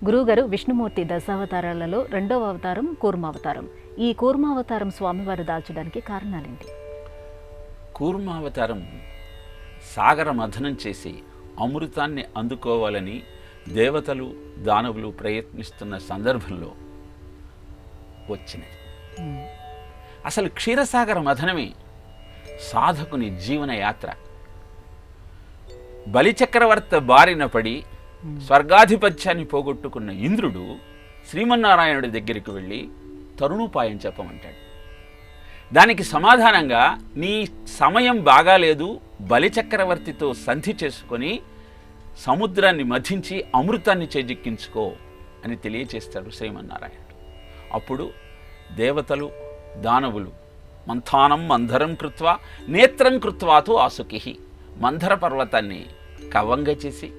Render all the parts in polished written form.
గురువుగారు, విష్ణుమూర్తి దశావతారాలలో రెండవ అవతారం కూర్మావతారం. ఈ కూర్మావతారం స్వామివారు దాల్చడానికి కారణాలేంటి? కూర్మావతారం సాగర మథనం చేసి అమృతాన్ని అందుకోవాలని దేవతలు దానవులు ప్రయత్నిస్తున్న సందర్భంలో వచ్చినది. అసలు క్షీరసాగర మథనమే సాధకుని జీవన యాత్ర. బలిచక్రవర్తి బారిన పడి స్వర్గాధిపత్యాన్ని పోగొట్టుకున్న ఇంద్రుడు శ్రీమన్నారాయణుడి దగ్గరికి వెళ్ళి తరుణోపాయం చెప్పమంటాడు. దానికి సమాధానంగా, నీ సమయం బాగాలేదు, బలిచక్రవర్తితో సంధి చేసుకొని సముద్రాన్ని మథించి అమృతాన్ని చేజిక్కించుకో అని తెలియచేస్తాడు శ్రీమన్నారాయణుడు. అప్పుడు దేవతలు దానవులు మంథానం మంధరం కృత్వా నేత్రం కృత్వాతో ఆసుకి, మంధర పర్వతాన్ని కవ్వంగా చేసి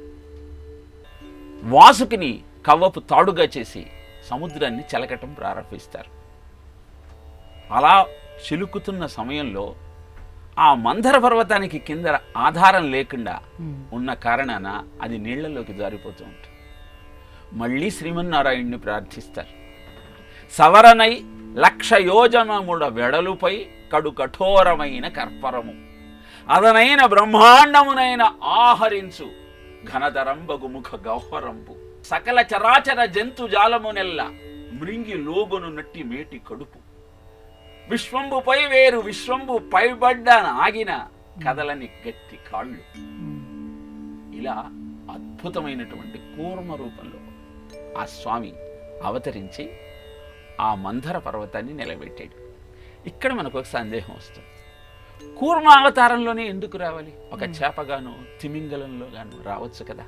వాసుకిని కవ్వపు తాడుగా చేసి సముద్రాన్ని చెలకటం ప్రారంభిస్తారు. అలా చిలుకుతున్న సమయంలో ఆ మంధర పర్వతానికి కింద ఆధారం లేకుండా ఉన్న కారణాన అది నీళ్లలోకి జారిపోతూ ఉంటుంది. మళ్ళీ శ్రీమన్నారాయణ్ణి ప్రార్థిస్తారు. సవరనై 1,00,000 యోజనముల వెడలుపై కడు కఠోరమైన కర్పరము అదనైన బ్రహ్మాండమునైన ఆహరించు ఘనధరంబగు ముఖ గౌహరంబు సకల చరాచర జంతు జాలమునెల్ల మృంగి లోగును నట్టి మేటి కడుపు విశ్వంబుపై వేరు విశ్వంబు పైబడ్డ ఆగిన కదలని గట్టి కాళ్ళు. ఇలా అద్భుతమైనటువంటి కూర్మ రూపంలో ఆ స్వామి అవతరించి ఆ మంధర పర్వతాన్ని నిలబెట్టాడు. ఇక్కడ మనకు ఒక సందేహం వస్తుంది, కూర్మ అవతారంలోనే ఎందుకు రావాలి? ఒక చేపగాను తిమింగలంలో గాను రావచ్చు కదా.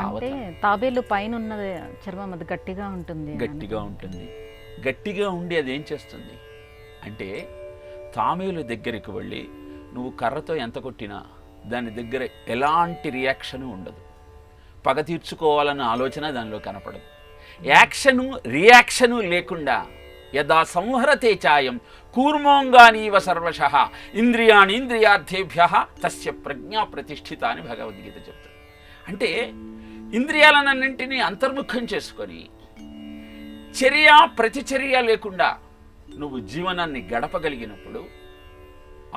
అంటే తాబేలు పైన ఉన్న చర్మం అది గట్టిగా ఉంటుంది. గట్టిగా ఉండి అది ఏం చేస్తుంది అంటే, తామేలు దగ్గరికి వెళ్ళి నువ్వు కర్రతో ఎంత కొట్టినా దాని దగ్గర ఎలాంటి రియాక్షను ఉండదు. పగ తీర్చుకోవాలన్న ఆలోచన దానిలో కనపడదు. యాక్షను రియాక్షను లేకుండా యదా సంహరతే చాయం కూర్మోంగానీవ సర్వశః ఇంద్రియాణి ఇంద్రియార్థేభ్య తస్య ప్రజ్ఞా ప్రతిష్ఠిత అని భగవద్గీత చెప్తుంది. అంటే ఇంద్రియాలన్నింటినీ అంతర్ముఖం చేసుకొని చర్య ప్రతిచర్య లేకుండా నువ్వు జీవనాన్ని గడపగలిగినప్పుడు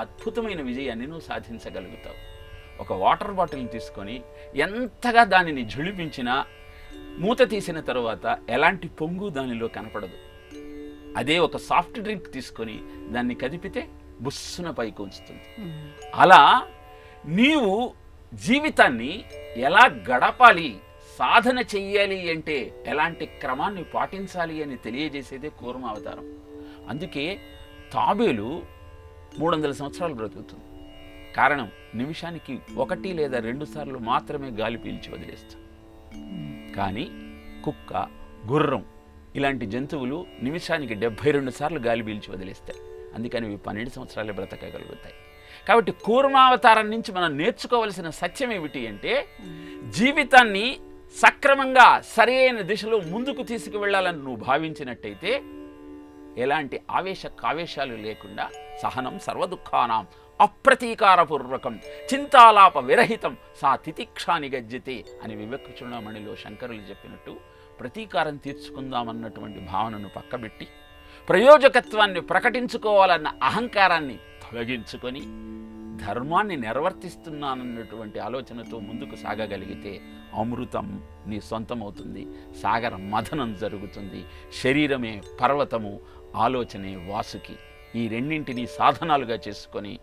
అద్భుతమైన విజయాన్ని నువ్వు సాధించగలుగుతావు. ఒక వాటర్ బాటిల్ని తీసుకొని ఎంతగా దానిని ఝుళిపించినా మూత తీసిన తరువాత ఎలాంటి పొంగు దానిలో కనపడదు. అదే ఒక సాఫ్ట్ డ్రింక్ తీసుకొని దాన్ని కదిపితే బుస్సున పైకి ఉంచుతుంది. అలా నీవు జీవితాన్ని ఎలా గడపాలి, సాధన చెయ్యాలి అంటే ఎలాంటి క్రమాన్ని పాటించాలి అని తెలియజేసేదే కూర్మ అవతారం. అందుకే తాబేలు 300 సంవత్సరాలు బ్రతుకుతుంది. కారణం, నిమిషానికి 1 లేదా 2 సార్లు మాత్రమే గాలి పీల్చి వదిలేస్తాం. కానీ కుక్క, గుర్రం ఇలాంటి జంతువులు నిమిషానికి 72 సార్లు గాలి పీల్చి వదిలేస్తాయి. అందుకని ఇవి 12 సంవత్సరాలే బ్రతకగలుగుతాయి. కాబట్టి కూర్మావతారం నుంచి మనం నేర్చుకోవలసిన సత్యం ఏమిటి అంటే, జీవితాన్ని సక్రమంగా సరైన దిశలో ముందుకు తీసుకువెళ్ళాలని నువ్వు భావించినట్టయితే ఎలాంటి కావేశాలు లేకుండా సహనం సర్వదుఃఖానాం అప్రతీకారపూర్వకం చింతాలాప విరహితం సా తితిక్షాని గజ్జతే అని వివేక చూడమణిలో శంకరులు చెప్పినట్టు, ప్రతీకారం తీర్చుకుందామన్నటువంటి భావనను పక్కబెట్టి ప్రయోజకత్వాన్ని ప్రకటించుకోవాలన్న అహంకారాన్ని తొలగించుకొని ధర్మాన్ని నిర్వర్తిస్తున్నానన్నటువంటి ఆలోచనతో ముందుకు సాగగలిగితే అమృతం నీ సొంతమవుతుంది. సాగర మథనం జరుగుతుంది. శరీరమే పర్వతము, ఆలోచనే వాసుకి. ఈ రెండింటినీ సాధనాలుగా చేసుకొని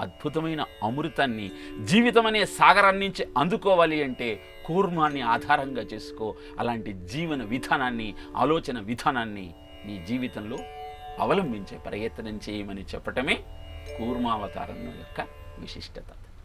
అద్భుతమైన అమృతాన్ని జీవితం అనే సాగరం నుంచి అందుకోవాలి అంటే కూర్మాన్ని ఆధారంగా చేసుకో. అలాంటి జీవన విధానాన్ని, ఆలోచన విధానాన్ని నీ జీవితంలో అవలంబించే ప్రయత్నం చేయమని చెప్పటమే కూర్మావతారం యొక్క విశిష్టత.